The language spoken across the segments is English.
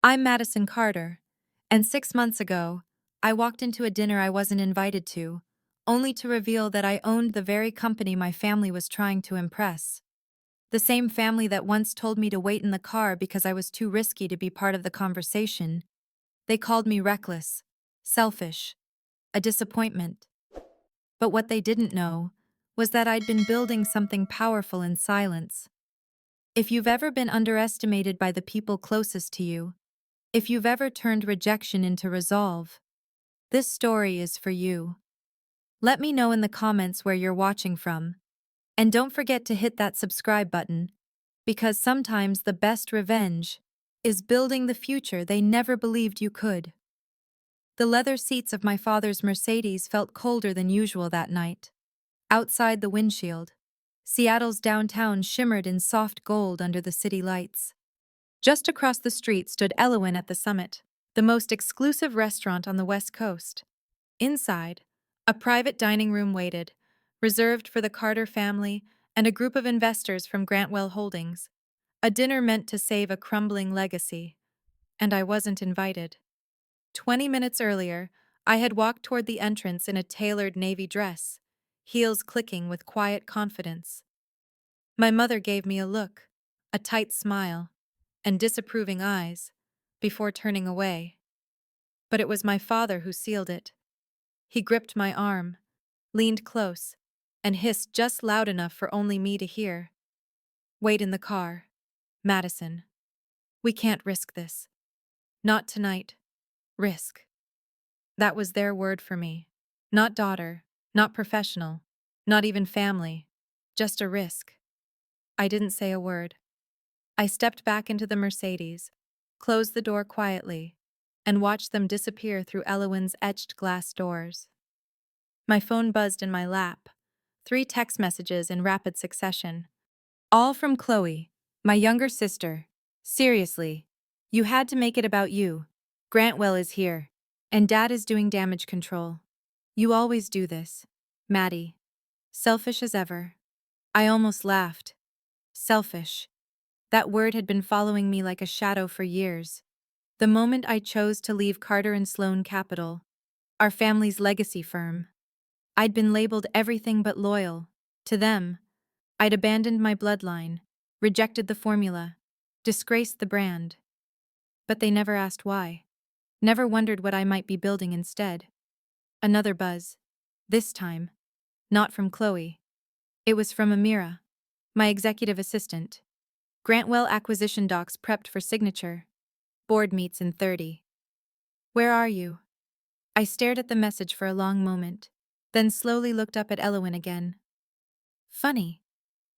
I'm Madison Carter, and 6 months ago, I walked into a dinner I wasn't invited to, only to reveal that I owned the very company my family was trying to impress. The same family that once told me to wait in the car because I was too risky to be part of the conversation. They called me reckless, selfish, a disappointment. But what they didn't know was that I'd been building something powerful in silence. If you've ever been underestimated by the people closest to you, if you've ever turned rejection into resolve, this story is for you. Let me know in the comments where you're watching from. And don't forget to hit that subscribe button, because sometimes the best revenge is building the future they never believed you could. The leather seats of my father's Mercedes felt colder than usual that night. Outside the windshield, Seattle's downtown shimmered in soft gold under the city lights. Just across the street stood Elowen at the Summit, the most exclusive restaurant on the West Coast. Inside, a private dining room waited, reserved for the Carter family and a group of investors from Grantwell Holdings. A dinner meant to save a crumbling legacy. And I wasn't invited. 20 minutes earlier, I had walked toward the entrance in a tailored navy dress, heels clicking with quiet confidence. My mother gave me a look, a tight smile, and disapproving eyes, before turning away. But it was my father who sealed it. He gripped my arm, leaned close, and hissed just loud enough for only me to hear. "Wait in the car, Madison. We can't risk this. Not tonight. Risk." That was their word for me. Not daughter, not professional, not even family. Just a risk. I didn't say a word. I stepped back into the Mercedes, closed the door quietly, and watched them disappear through Elowen's etched glass doors. My phone buzzed in my lap. 3 text messages in rapid succession. All from Chloe, my younger sister. "Seriously, you had to make it about you. Grantwell is here, and Dad is doing damage control. You always do this. Maddie." Selfish as ever. I almost laughed. Selfish. That word had been following me like a shadow for years. The moment I chose to leave Carter and Sloan Capital, our family's legacy firm, I'd been labeled everything but loyal. To them, I'd abandoned my bloodline, rejected the formula, disgraced the brand. But they never asked why. Never wondered what I might be building instead. Another buzz. This time, not from Chloe. It was from Amira, my executive assistant. Grantwell acquisition docs prepped for signature. Board meets in 30. "Where are you?" I stared at the message for a long moment, then slowly looked up at Elowen again. Funny,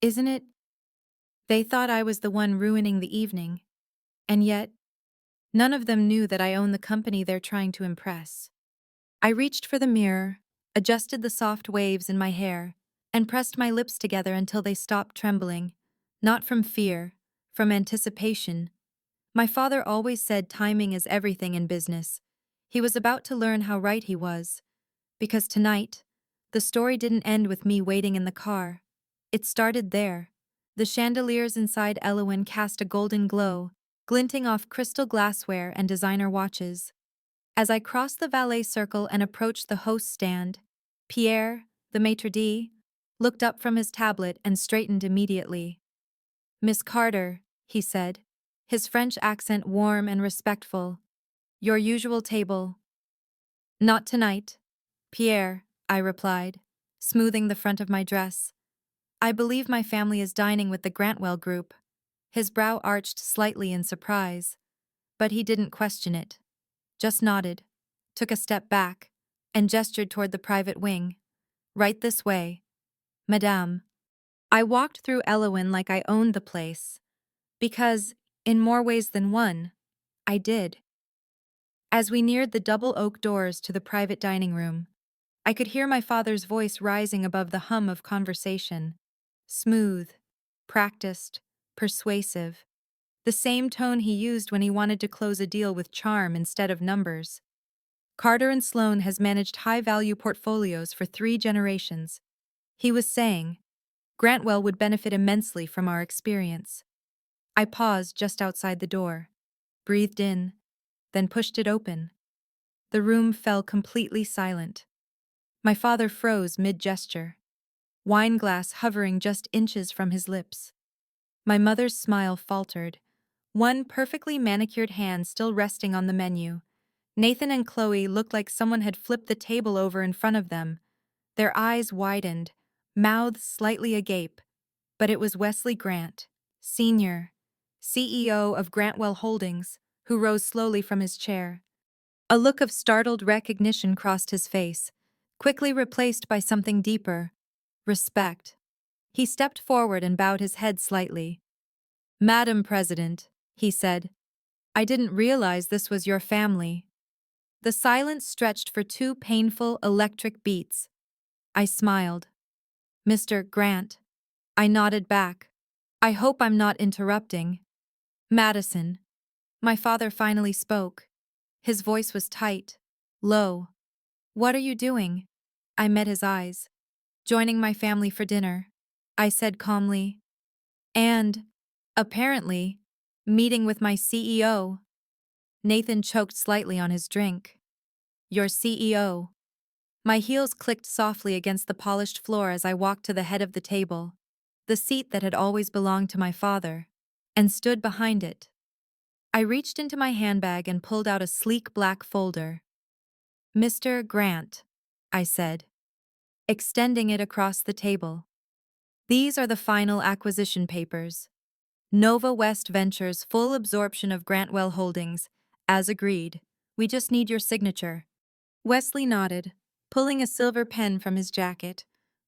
isn't it? They thought I was the one ruining the evening, and yet, none of them knew that I own the company they're trying to impress. I reached for the mirror, adjusted the soft waves in my hair, and pressed my lips together until they stopped trembling. Not from fear, from anticipation. My father always said timing is everything in business. He was about to learn how right he was. Because tonight, the story didn't end with me waiting in the car. It started there. The chandeliers inside Elowen cast a golden glow, glinting off crystal glassware and designer watches. As I crossed the valet circle and approached the host stand, Pierre, the maitre d', looked up from his tablet and straightened immediately. "Miss Carter," he said, his French accent warm and respectful. "Your usual table." "Not tonight, Pierre," I replied, smoothing the front of my dress. "I believe my family is dining with the Grantwell group." His brow arched slightly in surprise, but he didn't question it. Just nodded, took a step back, and gestured toward the private wing. "Right this way, Madame." I walked through Elowen like I owned the place, because, in more ways than one, I did. As we neared the double oak doors to the private dining room, I could hear my father's voice rising above the hum of conversation. Smooth, practiced, persuasive. The same tone he used when he wanted to close a deal with charm instead of numbers. "Carter and Sloan has managed high-value portfolios for 3 generations," he was saying. "Grantwell would benefit immensely from our experience." I paused just outside the door. breathed in, then pushed it open. The room fell completely silent. My father froze mid-gesture, wine glass hovering just inches from his lips. My mother's smile faltered, one perfectly manicured hand still resting on the menu. Nathan and Chloe looked like someone had flipped the table over in front of them. Their eyes widened, mouths slightly agape. But it was Wesley Grant, Sr., CEO of Grantwell Holdings, who rose slowly from his chair. A look of startled recognition crossed his face, quickly replaced by something deeper: respect. He stepped forward and bowed his head slightly. "Madam President," he said, "I didn't realize this was your family." The silence stretched for two painful, electric beats. I smiled. "Mr. Grant." I nodded back. "I hope I'm not interrupting." "Madison." My father finally spoke. His voice was tight, low. "What are you doing?" I met his eyes. "Joining my family for dinner," I said calmly. "And, apparently, meeting with my CEO." Nathan choked slightly on his drink. "Your CEO." My heels clicked softly against the polished floor as I walked to the head of the table, the seat that had always belonged to my father, and stood behind it. I reached into my handbag and pulled out a sleek black folder. "Mr. Grant," I said, extending it across the table. "These are the final acquisition papers. Nova West Ventures' full absorption of Grantwell Holdings, as agreed. We just need your signature." Wesley nodded, pulling a silver pen from his jacket.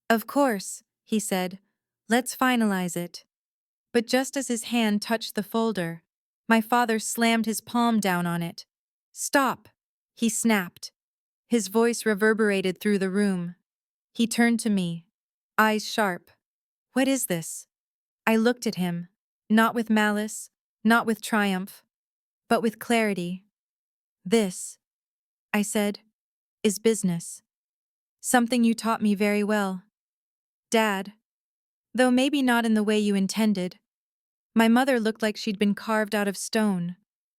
"Of course," he said. "Let's finalize it." But just as his hand touched the folder, my father slammed his palm down on it. "Stop!" he snapped. His voice reverberated through the room. He turned to me, eyes sharp. "What is this?" I looked at him, not with malice, not with triumph, but with clarity. "This," I said, "is business. Something you taught me very well, Dad. Though maybe not in the way you intended." My mother looked like she'd been carved out of stone.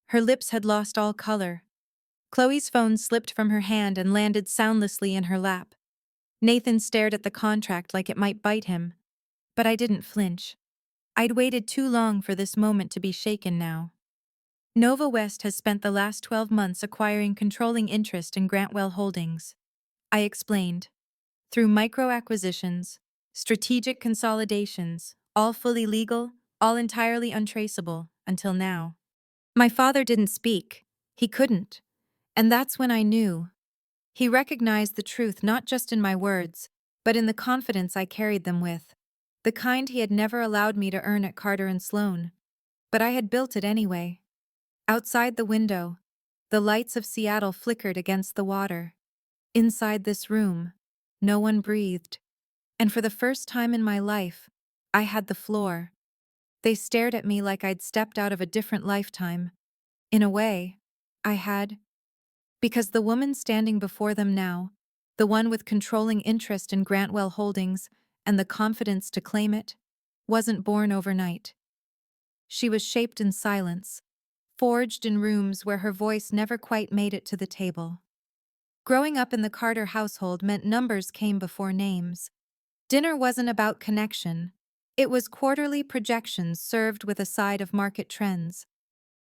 Her lips had lost all color. Chloe's phone slipped from her hand and landed soundlessly in her lap. Nathan stared at the contract like it might bite him. But I didn't flinch. I'd waited too long for this moment to be shaken now. Nova West has spent the last 12 months acquiring controlling interest in Grantwell Holdings, I explained. Through micro-acquisitions, strategic consolidations, all fully legal, all entirely untraceable, until now. My father didn't speak. He couldn't. And that's when I knew. He recognized the truth not just in my words, but in the confidence I carried them with. The kind he had never allowed me to earn at Carter and Sloan. But I had built it anyway. Outside the window, the lights of Seattle flickered against the water. Inside this room, no one breathed. And for the first time in my life, I had the floor. They stared at me like I'd stepped out of a different lifetime. In a way, I had. Because the woman standing before them now, the one with controlling interest in Grantwell Holdings and the confidence to claim it, wasn't born overnight. She was shaped in silence, forged in rooms where her voice never quite made it to the table. Growing up in the Carter household meant numbers came before names. Dinner wasn't about connection. It was quarterly projections served with a side of market trends.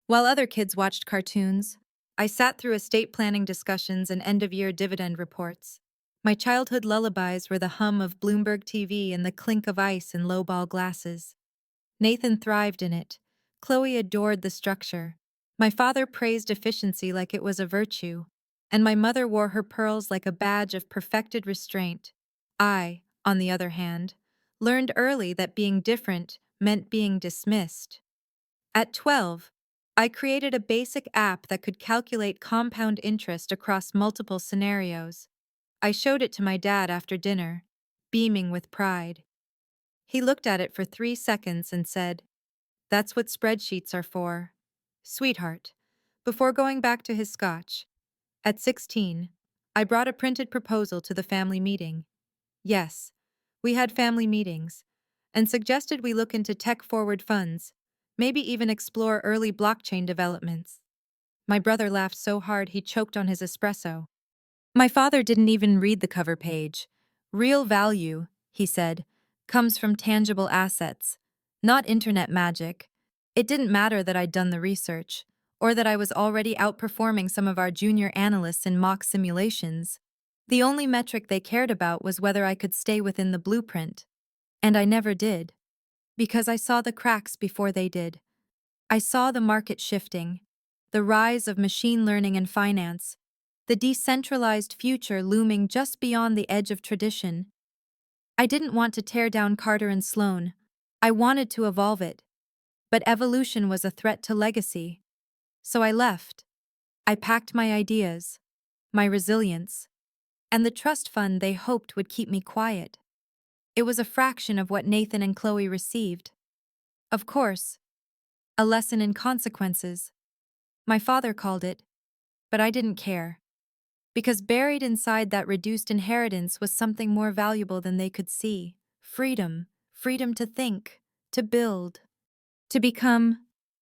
While other kids watched cartoons, I sat through estate planning discussions and end-of-year dividend reports. My childhood lullabies were the hum of Bloomberg TV and the clink of ice in low-ball glasses. Nathan thrived in it. Chloe adored the structure. My father praised efficiency like it was a virtue, and my mother wore her pearls like a badge of perfected restraint. I, on the other hand, learned early that being different meant being dismissed. At 12, I created a basic app that could calculate compound interest across multiple scenarios. I showed it to my dad after dinner, beaming with pride. He looked at it for 3 seconds and said, "That's what spreadsheets are for, sweetheart," before going back to his scotch. At 16, I brought a printed proposal to the family meeting. Yes, we had family meetings, and suggested we look into tech-forward funds, maybe even explore early blockchain developments. My brother laughed so hard he choked on his espresso. My father didn't even read the cover page. Real value, he said, comes from tangible assets, not internet magic. It didn't matter that I'd done the research, or that I was already outperforming some of our junior analysts in mock simulations. The only metric they cared about was whether I could stay within the blueprint. And I never did. Because I saw the cracks before they did. I saw the market shifting, the rise of machine learning in finance, the decentralized future looming just beyond the edge of tradition. I didn't want to tear down Carter and Sloan. I wanted to evolve it. But evolution was a threat to legacy. So I left. I packed my ideas, my resilience, and the trust fund they hoped would keep me quiet. It was a fraction of what Nathan and Chloe received. Of course, a lesson in consequences. My father called it, but I didn't care. Because buried inside that reduced inheritance was something more valuable than they could see. Freedom. Freedom to think, to build, to become.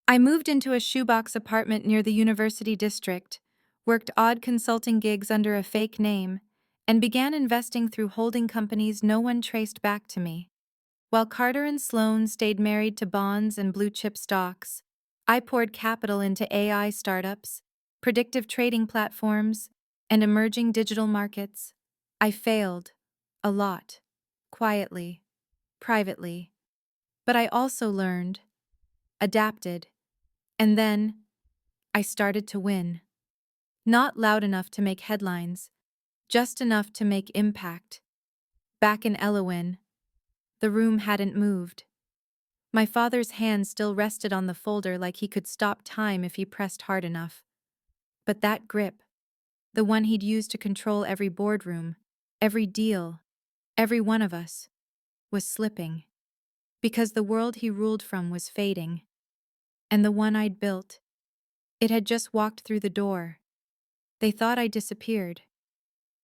I moved into a shoebox apartment near the university district, worked odd consulting gigs under a fake name, and began investing through holding companies no one traced back to me. While Carter and Sloan stayed married to bonds and blue-chip stocks, I poured capital into AI startups, predictive trading platforms, and emerging digital markets. I failed. A lot. Quietly. Privately. But I also learned. Adapted. And then, I started to win. Not loud enough to make headlines, just enough to make impact. Back in Elowin, the room hadn't moved. My father's hand still rested on the folder like he could stop time if he pressed hard enough. But that grip, the one he'd used to control every boardroom, every deal, every one of us, was slipping. Because the world he ruled from was fading. And the one I'd built, it had just walked through the door. They thought I disappeared.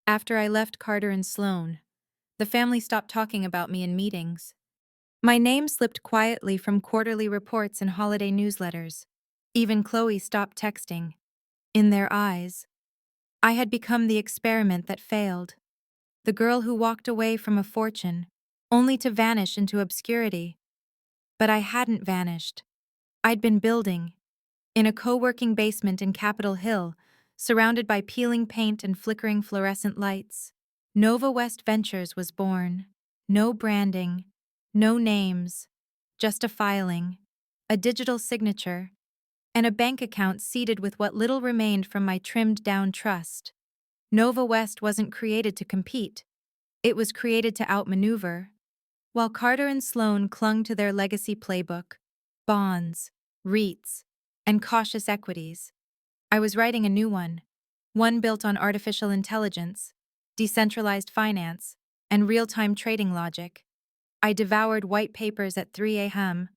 After I left Carter and Sloan, the family stopped talking about me in meetings. My name slipped quietly from quarterly reports and holiday newsletters. Even Chloe stopped texting. In their eyes, I had become the experiment that failed. The girl who walked away from a fortune, only to vanish into obscurity. But I hadn't vanished. I'd been building. In a co-working basement in Capitol Hill, surrounded by peeling paint and flickering fluorescent lights, Nova West Ventures was born. No branding, no names, just a filing, a digital signature, and a bank account seeded with what little remained from my trimmed-down trust. Nova West wasn't created to compete. It was created to outmaneuver. While Carter and Sloan clung to their legacy playbook, bonds, REITs, and cautious equities, I was writing a new one built on artificial intelligence, decentralized finance, and real-time trading logic. I devoured white papers at 3 a.m.,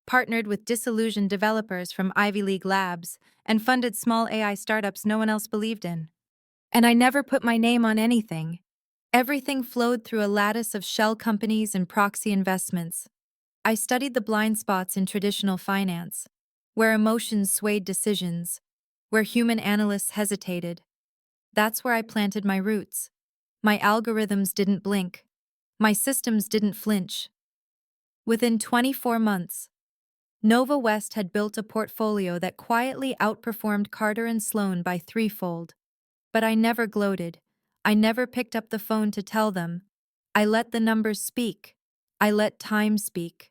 partnered with disillusioned developers from Ivy League labs, and funded small AI startups no one else believed in. And I never put my name on anything. Everything flowed through a lattice of shell companies and proxy investments. I studied the blind spots in traditional finance, where emotions swayed decisions, where human analysts hesitated. That's where I planted my roots. My algorithms didn't blink. My systems didn't flinch. Within 24 months, Nova West had built a portfolio that quietly outperformed Carter and Sloan by threefold. But I never gloated. I never picked up the phone to tell them. I let the numbers speak. I let time speak.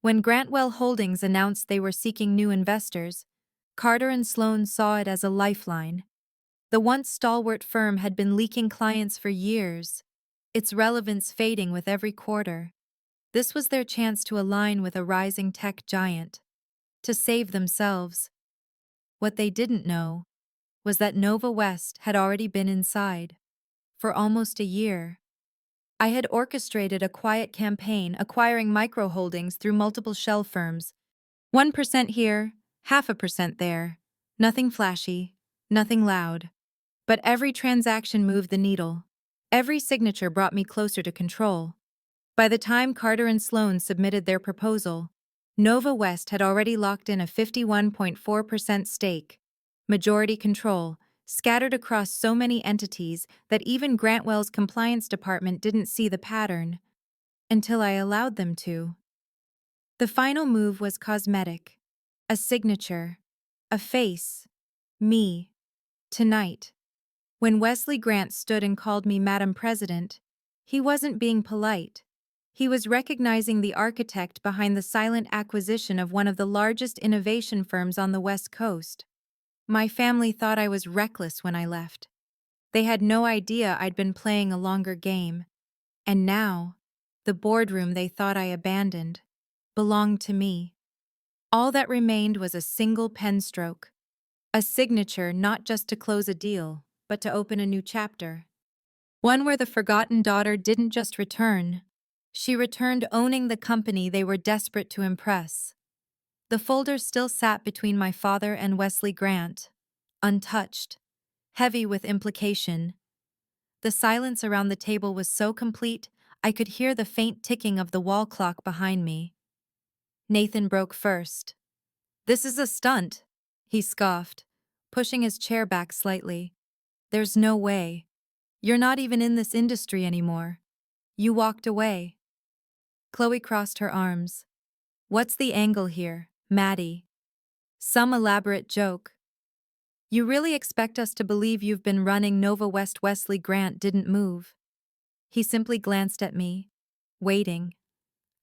When Grantwell Holdings announced they were seeking new investors, Carter and Sloan saw it as a lifeline. The once stalwart firm had been leaking clients for years, its relevance fading with every quarter. This was their chance to align with a rising tech giant, to save themselves. What they didn't know was that Nova West had already been inside. For almost a year, I had orchestrated a quiet campaign acquiring microholdings through multiple shell firms. 1% here, 0.5% there. Nothing flashy, nothing loud. But every transaction moved the needle. Every signature brought me closer to control. By the time Carter and Sloan submitted their proposal, Nova West had already locked in a 51.4% stake, majority control, scattered across so many entities that even Grantwell's compliance department didn't see the pattern until I allowed them to. The final move was cosmetic. A signature. A face. Me. Tonight. When Wesley Grant stood and called me Madam President, he wasn't being polite. He was recognizing the architect behind the silent acquisition of one of the largest innovation firms on the West Coast. My family thought I was reckless when I left. They had no idea I'd been playing a longer game. And now, the boardroom they thought I abandoned belonged to me. All that remained was a single pen stroke. A signature not just to close a deal, but to open a new chapter. One where the forgotten daughter didn't just return. She returned owning the company they were desperate to impress. The folder still sat between my father and Wesley Grant, untouched, heavy with implication. The silence around the table was so complete, I could hear the faint ticking of the wall clock behind me. Nathan broke first. "This is a stunt," he scoffed, pushing his chair back slightly. "There's no way. You're not even in this industry anymore. You walked away." Chloe crossed her arms. "What's the angle here, Maddie? Some elaborate joke? You really expect us to believe you've been running Nova West?" Wesley Grant didn't move. He simply glanced at me, waiting.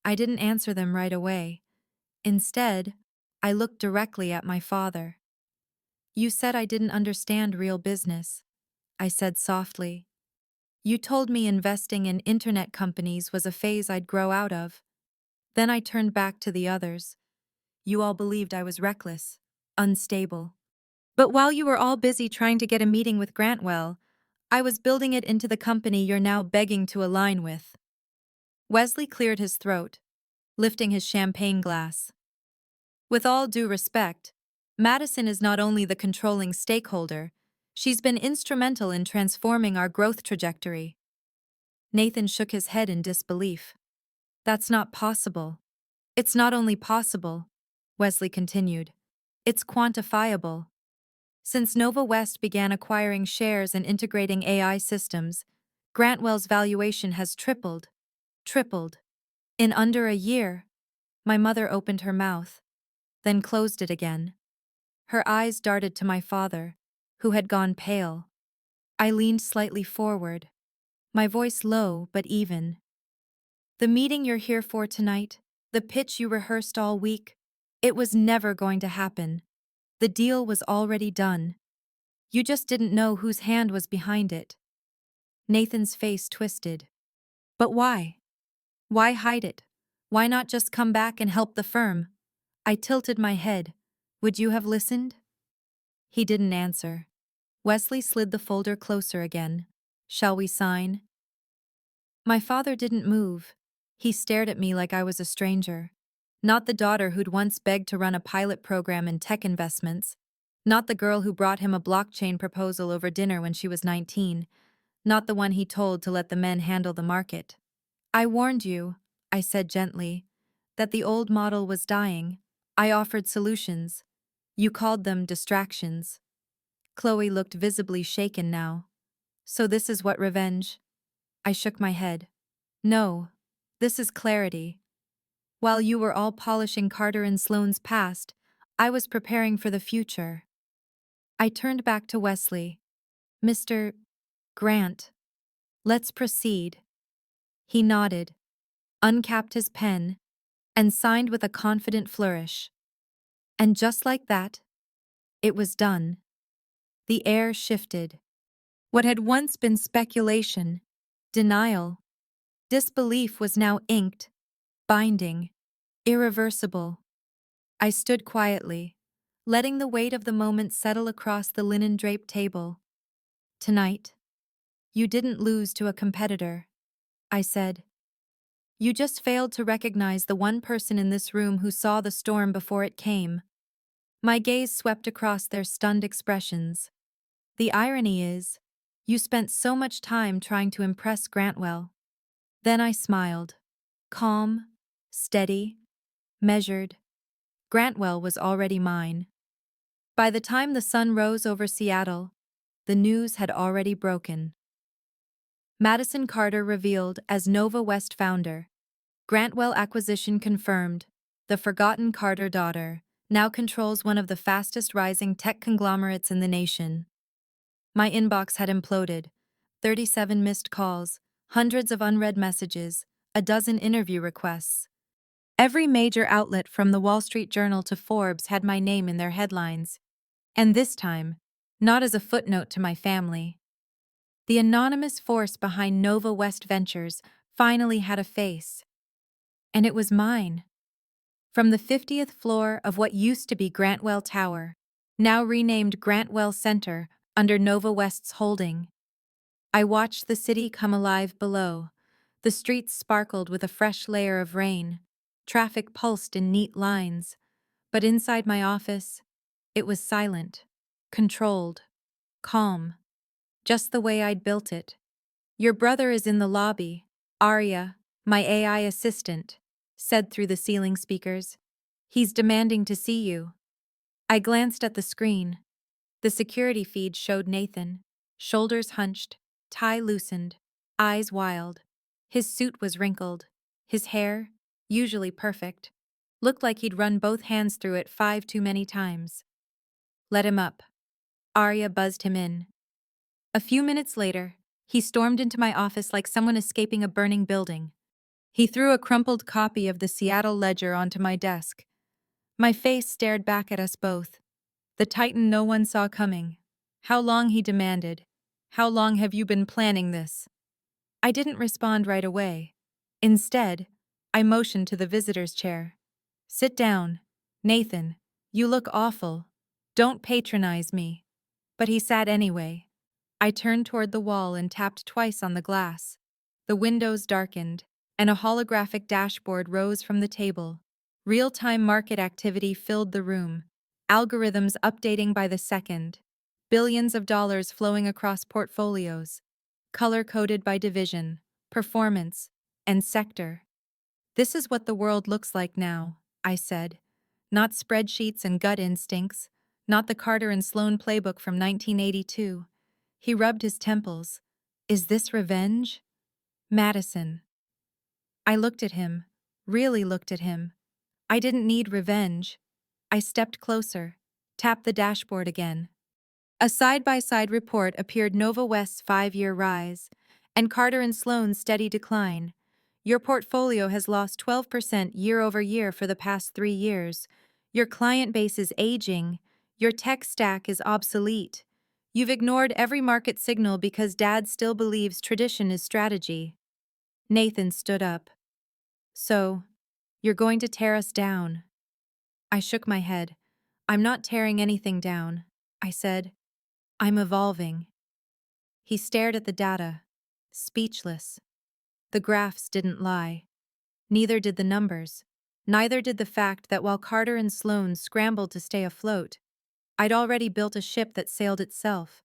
I didn't answer them right away. Instead, I looked directly at my father. "You said I didn't understand real business," I said softly. "You told me investing in internet companies was a phase I'd grow out of." Then I turned back to the others. "You all believed I was reckless, unstable. But while you were all busy trying to get a meeting with Grantwell, I was building it into the company you're now begging to align with." Wesley cleared his throat, lifting his champagne glass. "With all due respect, Madison is not only the controlling stakeholder, she's been instrumental in transforming our growth trajectory." Nathan shook his head in disbelief. "That's not possible." "It's not only possible," Wesley continued. "It's quantifiable. Since Nova West began acquiring shares and integrating AI systems, Grantwell's valuation has tripled. Tripled. In under a year." My mother opened her mouth, then closed it again. Her eyes darted to my father, who had gone pale. I leaned slightly forward, my voice low but even. "The meeting you're here for tonight, the pitch you rehearsed all week, it was never going to happen. The deal was already done. You just didn't know whose hand was behind it." Nathan's face twisted. "But why? Why hide it? Why not just come back and help the firm?" I tilted my head. "Would you have listened?" He didn't answer. Wesley slid the folder closer again. "Shall we sign?" My father didn't move. He stared at me like I was a stranger. Not the daughter who'd once begged to run a pilot program in tech investments. Not the girl who brought him a blockchain proposal over dinner when she was 19. Not the one he told to let the men handle the market. "I warned you," I said gently, "that the old model was dying. I offered solutions. You called them distractions." Chloe looked visibly shaken now. "So this is what revenge?" I shook my head. "No. This is clarity. While you were all polishing Carter and Sloane's past, I was preparing for the future." I turned back to Wesley. "Mr. Grant, let's proceed." He nodded, uncapped his pen, and signed with a confident flourish. And just like that, it was done. The air shifted. What had once been speculation, denial, disbelief was now inked, binding, irreversible. I stood quietly, letting the weight of the moment settle across the linen-draped table. "Tonight, you didn't lose to a competitor," I said. "You just failed to recognize the one person in this room who saw the storm before it came." My gaze swept across their stunned expressions. "The irony is, you spent so much time trying to impress Grantwell." Then I smiled. Calm, steady, measured, Grantwell was already mine. By the time the sun rose over Seattle, the news had already broken. Madison Carter revealed as Nova West founder. Grantwell acquisition confirmed. The forgotten Carter daughter now controls one of the fastest rising tech conglomerates in the nation. My inbox had imploded. 37 missed calls, hundreds of unread messages, a dozen interview requests. Every major outlet from the Wall Street Journal to Forbes had my name in their headlines. And this time, not as a footnote to my family. The anonymous force behind Nova West Ventures finally had a face. And it was mine. From the 50th floor of what used to be Grantwell Tower, now renamed Grantwell Center under Nova West's holding, I watched the city come alive below. The streets sparkled with a fresh layer of rain. Traffic pulsed in neat lines. But inside my office, it was silent, controlled, calm, just the way I'd built it. Your brother is in the lobby, Arya, my AI assistant, said through the ceiling speakers. He's demanding to see you. I glanced at the screen. The security feed showed Nathan, shoulders hunched, tie loosened, eyes wild. His suit was wrinkled. His hair, usually perfect, looked like he'd run both hands through it 5 too many times. Let him up. Arya buzzed him in. A few minutes later, he stormed into my office like someone escaping a burning building. He threw a crumpled copy of the Seattle Ledger onto my desk. My face stared back at us both. The titan no one saw coming. How long, he demanded. How long have you been planning this? I didn't respond right away. Instead, I motioned to the visitor's chair. Sit down. Nathan, you look awful. Don't patronize me. But he sat anyway. I turned toward the wall and tapped twice on the glass. The windows darkened, and a holographic dashboard rose from the table. Real-time market activity filled the room, algorithms updating by the second, billions of dollars flowing across portfolios, color-coded by division, performance, and sector. This is what the world looks like now, I said. Not spreadsheets and gut instincts, not the Carter and Sloan playbook from 1982. He rubbed his temples. Is this revenge? Madison. I looked at him, really looked at him. I didn't need revenge. I stepped closer, tapped the dashboard again. A side-by-side report appeared: Nova West's 5-year rise and Carter and Sloan's steady decline. Your portfolio has lost 12% year over year for the past 3 years. Your client base is aging. Your tech stack is obsolete. You've ignored every market signal because Dad still believes tradition is strategy. Nathan stood up. So, you're going to tear us down? I shook my head. I'm not tearing anything down, I said. I'm evolving. He stared at the data, speechless. The graphs didn't lie. Neither did the numbers. Neither did the fact that while Carter and Sloan scrambled to stay afloat, I'd already built a ship that sailed itself.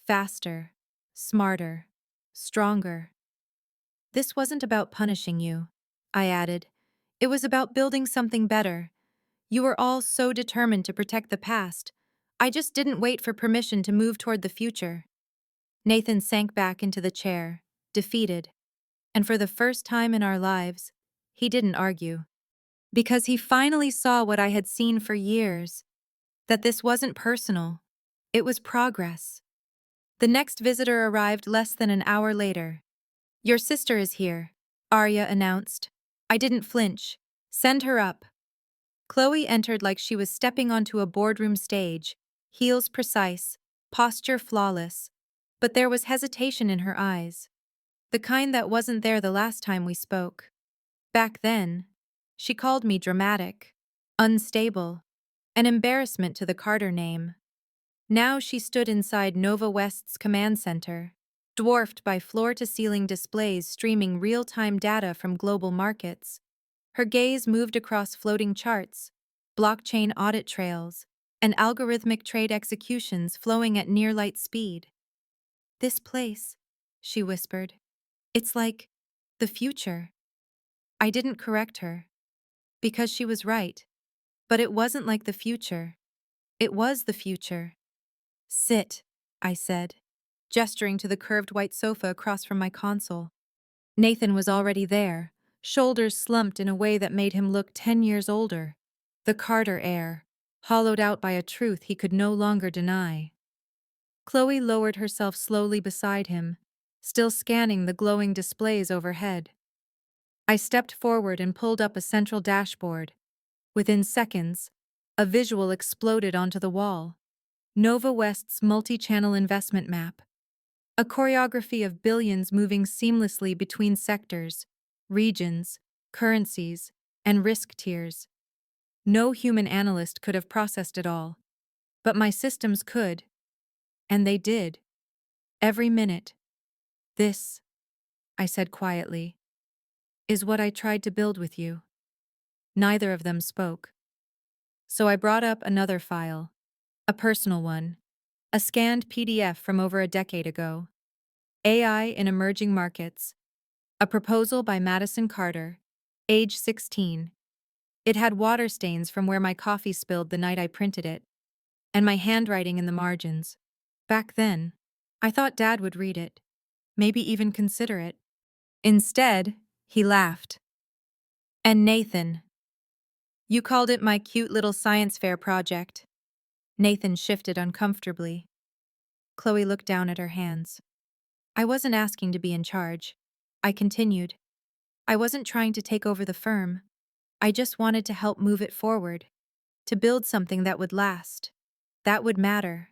Faster, smarter, stronger. This wasn't about punishing you, I added. It was about building something better. You were all so determined to protect the past. I just didn't wait for permission to move toward the future. Nathan sank back into the chair, defeated. And for the first time in our lives, he didn't argue. Because he finally saw what I had seen for years, that this wasn't personal. It was progress. The next visitor arrived less than an hour later. Your sister is here, Arya announced. I didn't flinch. Send her up. Chloe entered like she was stepping onto a boardroom stage, heels precise, posture flawless. But there was hesitation in her eyes. The kind that wasn't there the last time we spoke. Back then, she called me dramatic, unstable, an embarrassment to the Carter name. Now she stood inside Nova West's command center, dwarfed by floor-to-ceiling displays streaming real-time data from global markets. Her gaze moved across floating charts, blockchain audit trails, and algorithmic trade executions flowing at near-light speed. This place, she whispered, it's like the future. I didn't correct her, because she was right. But it wasn't like the future. It was the future. Sit, I said, gesturing to the curved white sofa across from my console. Nathan was already there, shoulders slumped in a way that made him look 10 years older. The Carter air, hollowed out by a truth he could no longer deny. Chloe lowered herself slowly beside him, still scanning the glowing displays overhead. I stepped forward and pulled up a central dashboard. Within seconds, a visual exploded onto the wall. Nova West's multi-channel investment map. A choreography of billions moving seamlessly between sectors, regions, currencies, and risk tiers. No human analyst could have processed it all. But my systems could. And they did. Every minute. This, I said quietly, is what I tried to build with you. Neither of them spoke. So I brought up another file. A personal one. A scanned PDF from over a decade ago. AI in Emerging Markets. A proposal by Madison Carter, age 16. It had water stains from where my coffee spilled the night I printed it, and my handwriting in the margins. Back then, I thought Dad would read it, maybe even consider it. Instead, he laughed. And Nathan. You called it my cute little science fair project. Nathan shifted uncomfortably. Chloe looked down at her hands. I wasn't asking to be in charge. I continued. I wasn't trying to take over the firm. I just wanted to help move it forward, to build something that would last, that would matter.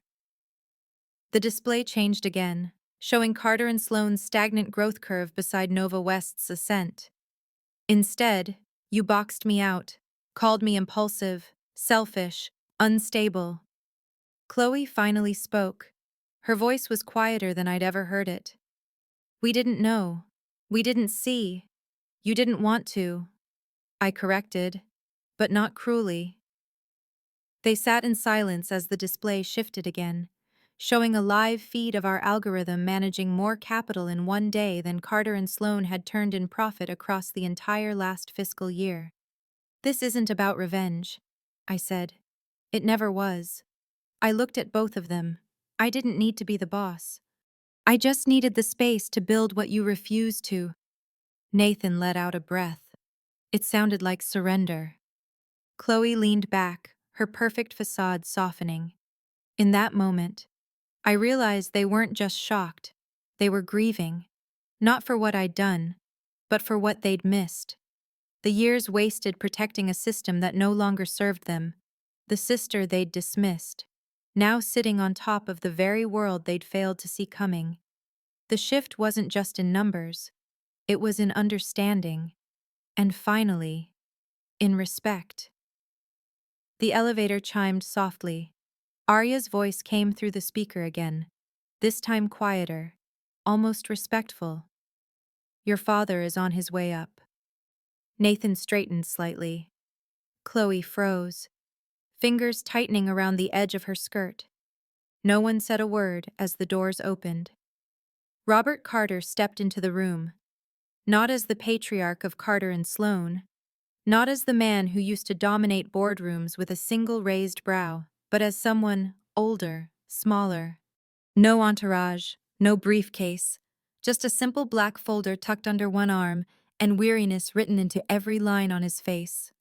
The display changed again, showing Carter and Sloane's stagnant growth curve beside Nova West's ascent. Instead, you boxed me out, called me impulsive, selfish, unstable. Chloe finally spoke. Her voice was quieter than I'd ever heard it. We didn't know. We didn't see. You didn't want to. I corrected, but not cruelly. They sat in silence as the display shifted again, showing a live feed of our algorithm managing more capital in one day than Carter and Sloane had turned in profit across the entire last fiscal year. This isn't about revenge, I said. It never was. I looked at both of them. I didn't need to be the boss. I just needed the space to build what you refused to. Nathan let out a breath. It sounded like surrender. Chloe leaned back, her perfect facade softening. In that moment, I realized they weren't just shocked. They were grieving. Not for what I'd done, but for what they'd missed. The years wasted protecting a system that no longer served them. The sister they'd dismissed. Now sitting on top of the very world they'd failed to see coming. The shift wasn't just in numbers. It was in understanding. And finally, in respect. The elevator chimed softly. Arya's voice came through the speaker again, this time quieter, almost respectful. Your father is on his way up. Nathan straightened slightly. Chloe froze, fingers tightening around the edge of her skirt. No one said a word as the doors opened. Robert Carter stepped into the room, not as the patriarch of Carter and Sloane, not as the man who used to dominate boardrooms with a single raised brow, but as someone older, smaller. No entourage, no briefcase, just a simple black folder tucked under one arm and weariness written into every line on his face.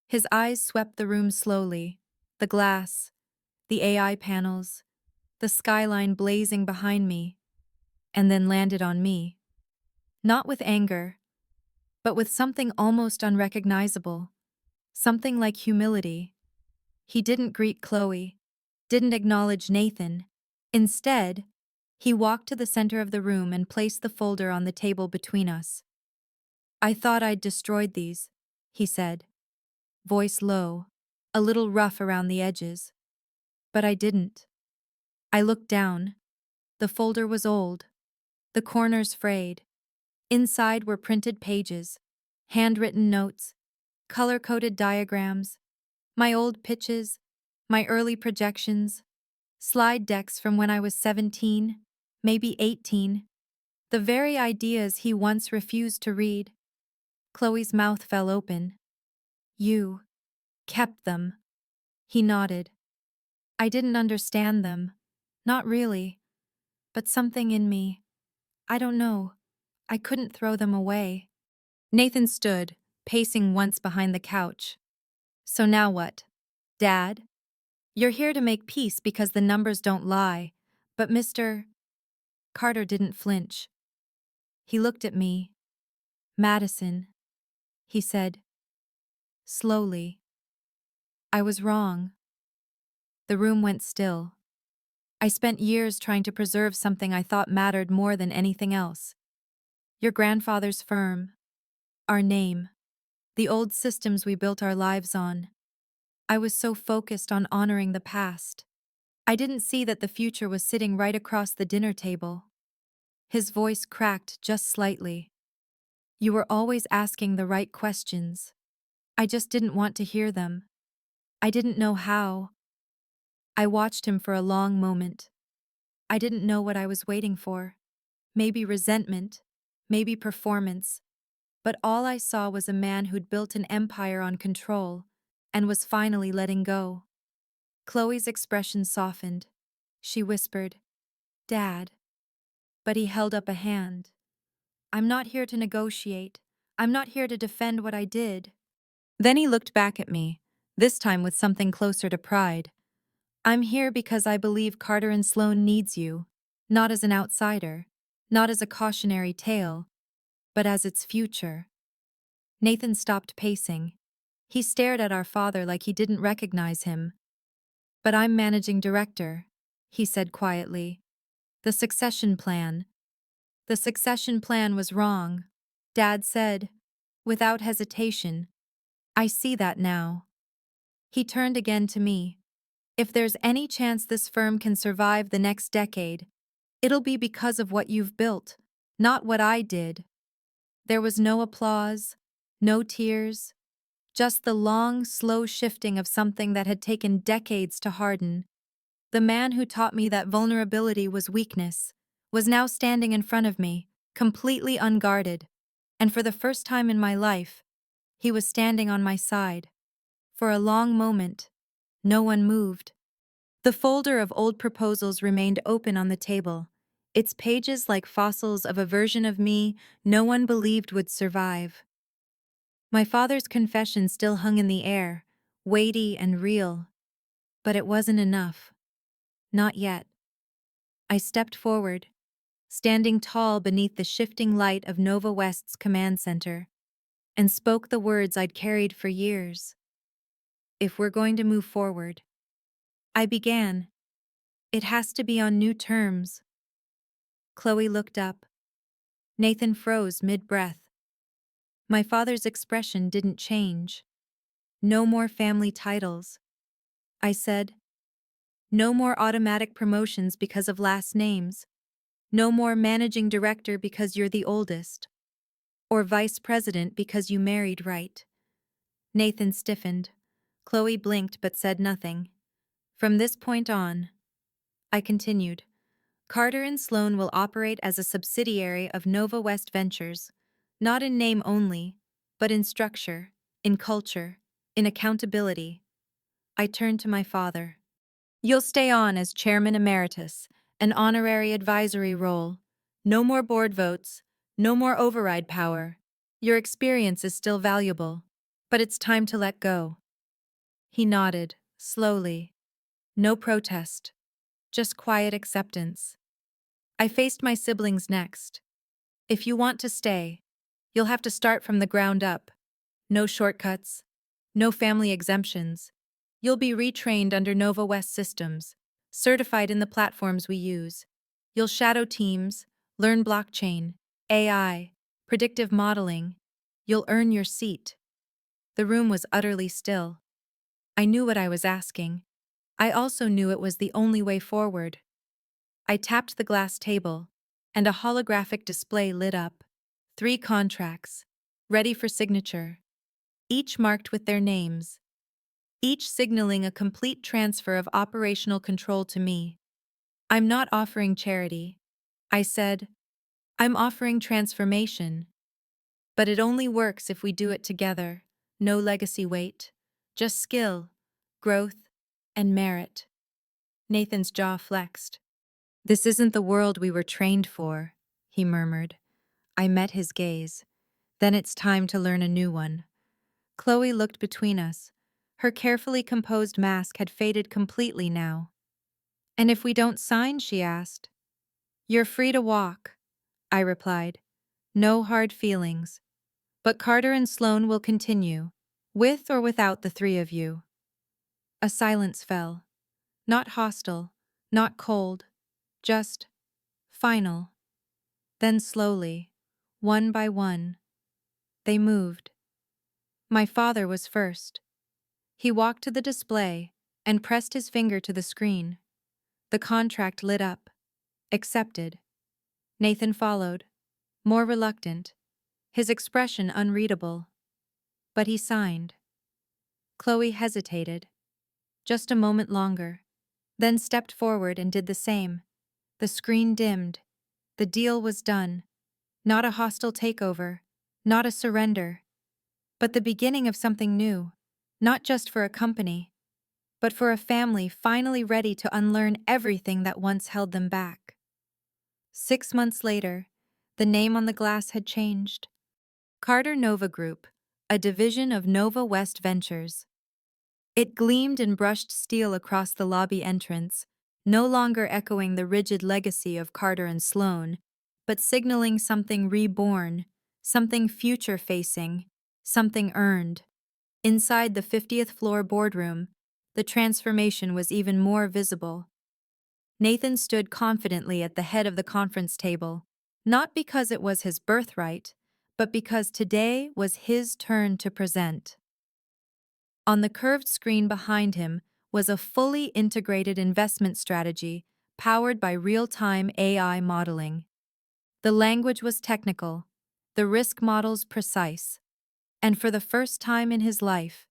His eyes swept the room slowly, the glass, the AI panels, the skyline blazing behind me, and then landed on me. Not with anger, but with something almost unrecognizable, something like humility. He didn't greet Chloe, didn't acknowledge Nathan. Instead, he walked to the center of the room and placed the folder on the table between us. I thought I'd destroyed these, he said, voice low, a little rough around the edges. But I didn't. I looked down. The folder was old, the corners frayed. Inside were printed pages, handwritten notes, color-coded diagrams, my old pitches, my early projections, slide decks from when I was 17, maybe 18, the very ideas he once refused to read. Chloe's mouth fell open. You. Kept them. He nodded. I didn't understand them. Not really. But something in me. I don't know. I couldn't throw them away. Nathan stood, pacing once behind the couch. So now what? Dad? You're here to make peace because the numbers don't lie. But Mr. Carter didn't flinch. He looked at me. Madison, he said, slowly. I was wrong. The room went still. I spent years trying to preserve something I thought mattered more than anything else. Your grandfather's firm. Our name. The old systems we built our lives on. I was so focused on honoring the past. I didn't see that the future was sitting right across the dinner table. His voice cracked just slightly. You were always asking the right questions. I just didn't want to hear them. I didn't know how. I watched him for a long moment. I didn't know what I was waiting for. Maybe resentment, maybe performance. But all I saw was a man who'd built an empire on control and was finally letting go. Chloe's expression softened. She whispered, Dad. But he held up a hand. I'm not here to negotiate. I'm not here to defend what I did. Then he looked back at me, this time with something closer to pride. I'm here because I believe Carter and Sloan needs you, not as an outsider, not as a cautionary tale, but as its future. Nathan stopped pacing. He stared at our father like he didn't recognize him. But I'm managing director, he said quietly. The succession plan. The succession plan was wrong, Dad said, without hesitation. I see that now. He turned again to me. If there's any chance this firm can survive the next decade, it'll be because of what you've built, not what I did. There was no applause, no tears, just the long, slow shifting of something that had taken decades to harden. The man who taught me that vulnerability was weakness was now standing in front of me, completely unguarded, and for the first time in my life, he was standing on my side. For a long moment, no one moved. The folder of old proposals remained open on the table, its pages like fossils of a version of me no one believed would survive. My father's confession still hung in the air, weighty and real. But it wasn't enough. Not yet. I stepped forward, standing tall beneath the shifting light of Nova West's command center, and spoke the words I'd carried for years. If we're going to move forward, I began. It has to be on new terms. Chloe looked up. Nathan froze mid-breath. My father's expression didn't change. No more family titles. I said. No more automatic promotions because of last names. No more managing director because you're the oldest. Or vice president because you married right. Nathan stiffened. Chloe blinked but said nothing. From this point on, I continued, Carter and Sloan will operate as a subsidiary of Nova West Ventures, not in name only, but in structure, in culture, in accountability. I turned to my father. You'll stay on as chairman emeritus, an honorary advisory role. No more board votes, no more override power. Your experience is still valuable, but it's time to let go. He nodded, slowly. No protest, just quiet acceptance. I faced my siblings next. If you want to stay, you'll have to start from the ground up. No shortcuts, no family exemptions. You'll be retrained under Nova West systems, certified in the platforms we use. You'll shadow teams, learn blockchain, AI, predictive modeling. You'll earn your seat. The room was utterly still. I knew what I was asking. I also knew it was the only way forward. I tapped the glass table, and a holographic display lit up. 3 contracts, ready for signature, each marked with their names, each signaling a complete transfer of operational control to me. I'm not offering charity, I said. I'm offering transformation. But it only works if we do it together. No legacy weight, Just skill, growth, and merit. Nathan's jaw flexed. This isn't the world we were trained for, he murmured. I met his gaze. Then it's time to learn a new one. Chloe looked between us. Her carefully composed mask had faded completely now. And if we don't sign, she asked. You're free to walk, I replied. No hard feelings. But Carter and Sloane will continue, with or without the three of you. A silence fell. Not hostile, not cold, just final. Then slowly, one by one, they moved. My father was first. He walked to the display and pressed his finger to the screen. The contract lit up. Accepted. Nathan followed, more reluctant, his expression unreadable. But he signed. Chloe hesitated. Just a moment longer, then stepped forward and did the same. The screen dimmed. The deal was done. Not a hostile takeover, not a surrender, but the beginning of something new, not just for a company, but for a family finally ready to unlearn everything that once held them back. 6 months later, the name on the glass had changed. Carter Nova Group, a division of Nova West Ventures. It gleamed and brushed steel across the lobby entrance, no longer echoing the rigid legacy of Carter and Sloane, but signaling something reborn, something future-facing, something earned. Inside the 50th floor boardroom, the transformation was even more visible. Nathan stood confidently at the head of the conference table, not because it was his birthright, but because today was his turn to present. On the curved screen behind him was a fully integrated investment strategy powered by real-time AI modeling. The language was technical, the risk models precise, and for the first time in his life,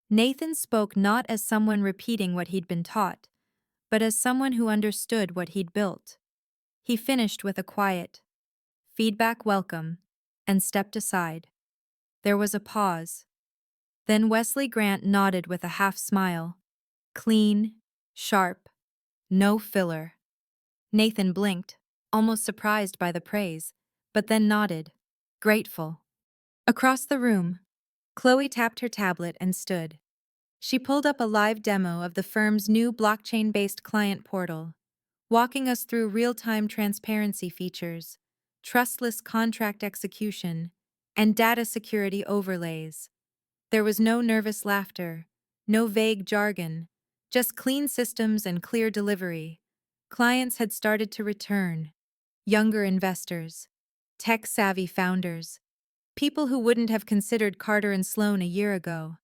Nathan spoke not as someone repeating what he'd been taught, but as someone who understood what he'd built. He finished with a quiet, "Feedback welcome," and stepped aside. There was a pause. Then Wesley Grant nodded with a half-smile. Clean, sharp, no filler. Nathan blinked, almost surprised by the praise, but then nodded, grateful. Across the room, Chloe tapped her tablet and stood. She pulled up a live demo of the firm's new blockchain-based client portal, walking us through real-time transparency features, trustless contract execution, and data security overlays. There was no nervous laughter, no vague jargon, just clean systems and clear delivery. Clients had started to return. Younger investors, tech-savvy founders, people who wouldn't have considered Carter and Sloane a year ago.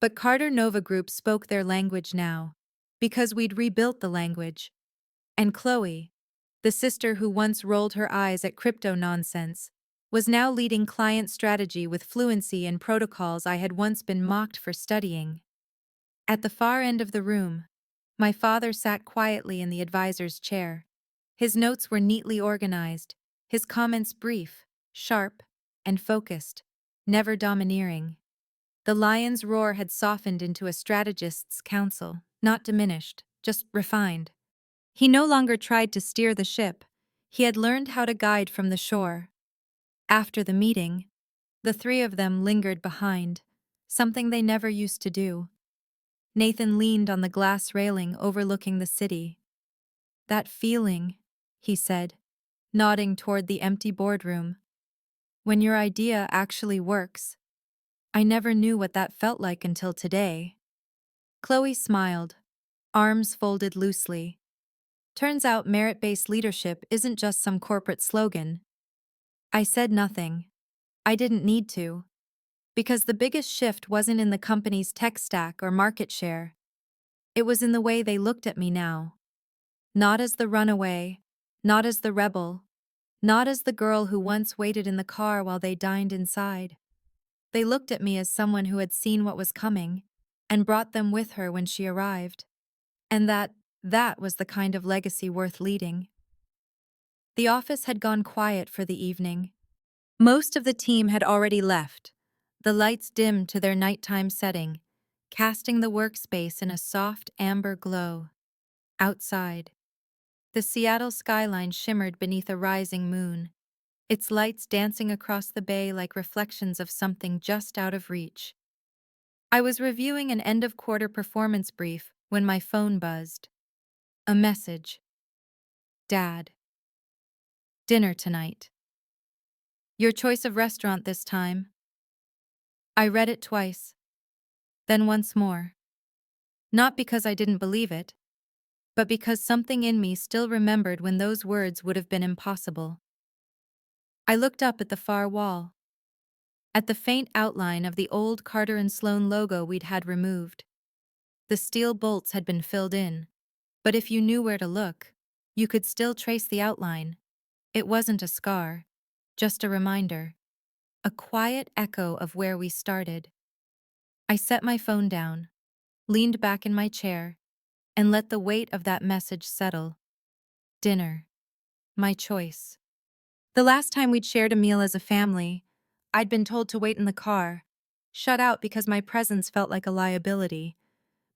But Carter Nova Group spoke their language now, because we'd rebuilt the language. And Chloe, the sister who once rolled her eyes at crypto nonsense, was now leading client strategy with fluency in protocols I had once been mocked for studying. At the far end of the room, my father sat quietly in the advisor's chair. His notes were neatly organized, his comments brief, sharp, and focused, never domineering. The lion's roar had softened into a strategist's counsel, not diminished, just refined. He no longer tried to steer the ship. He had learned how to guide from the shore. After the meeting, the three of them lingered behind, something they never used to do. Nathan leaned on the glass railing overlooking the city. That feeling, he said, nodding toward the empty boardroom. When your idea actually works. I never knew what that felt like until today. Chloe smiled, arms folded loosely. Turns out merit-based leadership isn't just some corporate slogan. I said nothing. I didn't need to. Because the biggest shift wasn't in the company's tech stack or market share. It was in the way they looked at me now. Not as the runaway, not as the rebel, not as the girl who once waited in the car while they dined inside. They looked at me as someone who had seen what was coming and brought them with her when she arrived. And that was the kind of legacy worth leading. The office had gone quiet for the evening. Most of the team had already left, the lights dimmed to their nighttime setting, casting the workspace in a soft amber glow. Outside, the Seattle skyline shimmered beneath a rising moon, its lights dancing across the bay like reflections of something just out of reach. I was reviewing an end-of-quarter performance brief when my phone buzzed. A message. Dad. Dinner tonight. Your choice of restaurant this time. I read it twice, then once more. Not because I didn't believe it, but because something in me still remembered when those words would have been impossible. I looked up at the far wall, at the faint outline of the old Carter and Sloan logo we'd had removed. The steel bolts had been filled in, but if you knew where to look, you could still trace the outline. It wasn't a scar, just a reminder, a quiet echo of where we started. I set my phone down, leaned back in my chair, and let the weight of that message settle. Dinner. My choice. The last time we'd shared a meal as a family, I'd been told to wait in the car, shut out because my presence felt like a liability,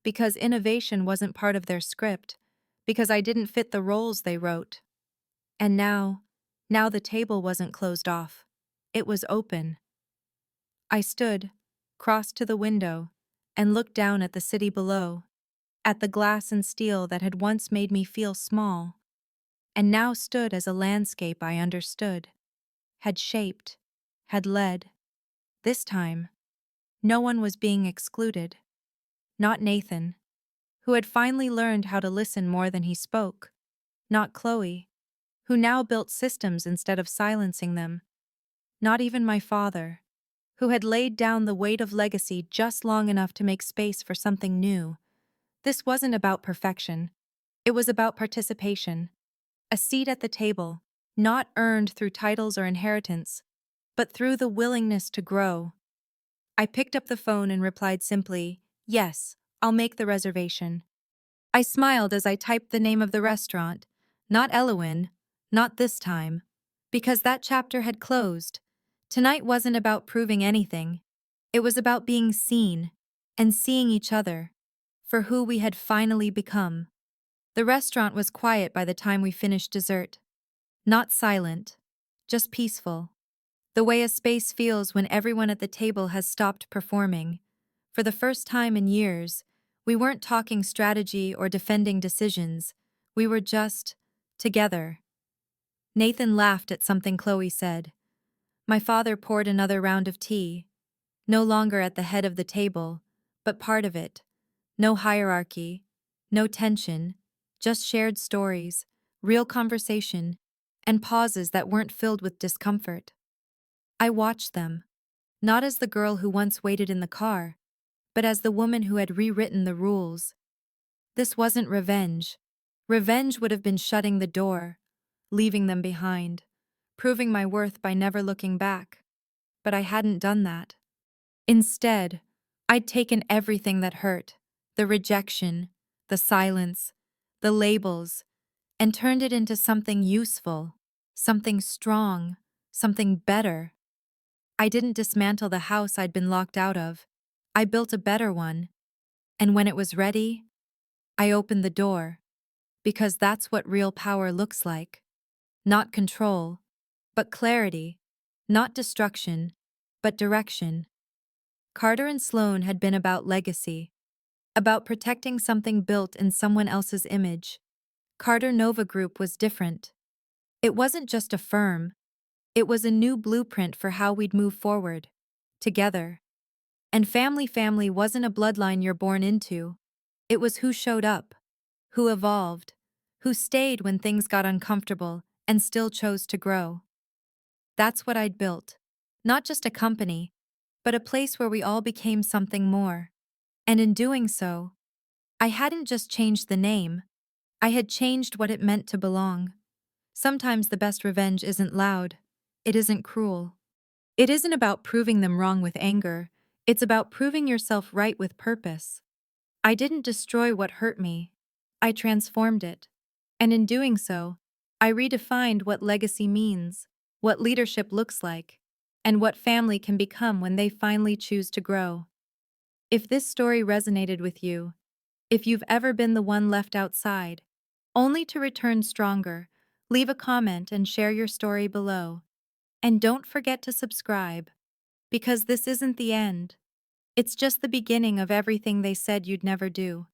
because innovation wasn't part of their script, because I didn't fit the roles they wrote. And now the table wasn't closed off. It was open. I stood, crossed to the window, and looked down at the city below, at the glass and steel that had once made me feel small, and now stood as a landscape I understood, had shaped, had led. This time, no one was being excluded. Not Nathan, who had finally learned how to listen more than he spoke. Not Chloe, who now built systems instead of silencing them. Not even my father, who had laid down the weight of legacy just long enough to make space for something new. This wasn't about perfection. It was about participation. A seat at the table, not earned through titles or inheritance, but through the willingness to grow. I picked up the phone and replied simply, "Yes, I'll make the reservation." I smiled as I typed the name of the restaurant, not Elowin, not this time, because that chapter had closed. Tonight wasn't about proving anything. It was about being seen, and seeing each other, for who we had finally become. The restaurant was quiet by the time we finished dessert. Not silent, just peaceful. The way a space feels when everyone at the table has stopped performing. For the first time in years, we weren't talking strategy or defending decisions. We were just together. Nathan laughed at something Chloe said. My father poured another round of tea, no longer at the head of the table, but part of it. No hierarchy, no tension, just shared stories, real conversation, and pauses that weren't filled with discomfort. I watched them, not as the girl who once waited in the car, but as the woman who had rewritten the rules. This wasn't revenge. Revenge would have been shutting the door, leaving them behind, proving my worth by never looking back. But I hadn't done that. Instead, I'd taken everything that hurt, the rejection, the silence, the labels, and turned it into something useful, something strong, something better. I didn't dismantle the house I'd been locked out of. I built a better one. And when it was ready, I opened the door. Because that's what real power looks like. Not control, but clarity. Not destruction, but direction. Carter and Sloan had been about legacy, about protecting something built in someone else's image. Carter Nova Group was different. It wasn't just a firm. It was a new blueprint for how we'd move forward, together. And family wasn't a bloodline you're born into. It was who showed up, who evolved, who stayed when things got uncomfortable and still chose to grow. That's what I'd built. Not just a company, but a place where we all became something more. And in doing so, I hadn't just changed the name, I had changed what it meant to belong. Sometimes the best revenge isn't loud. It isn't cruel. It isn't about proving them wrong with anger. It's about proving yourself right with purpose. I didn't destroy what hurt me. I transformed it. And in doing so, I redefined what legacy means, what leadership looks like, and what family can become when they finally choose to grow. If this story resonated with you, if you've ever been the one left outside, only to return stronger, leave a comment and share your story below. And don't forget to subscribe, because this isn't the end. It's just the beginning of everything they said you'd never do.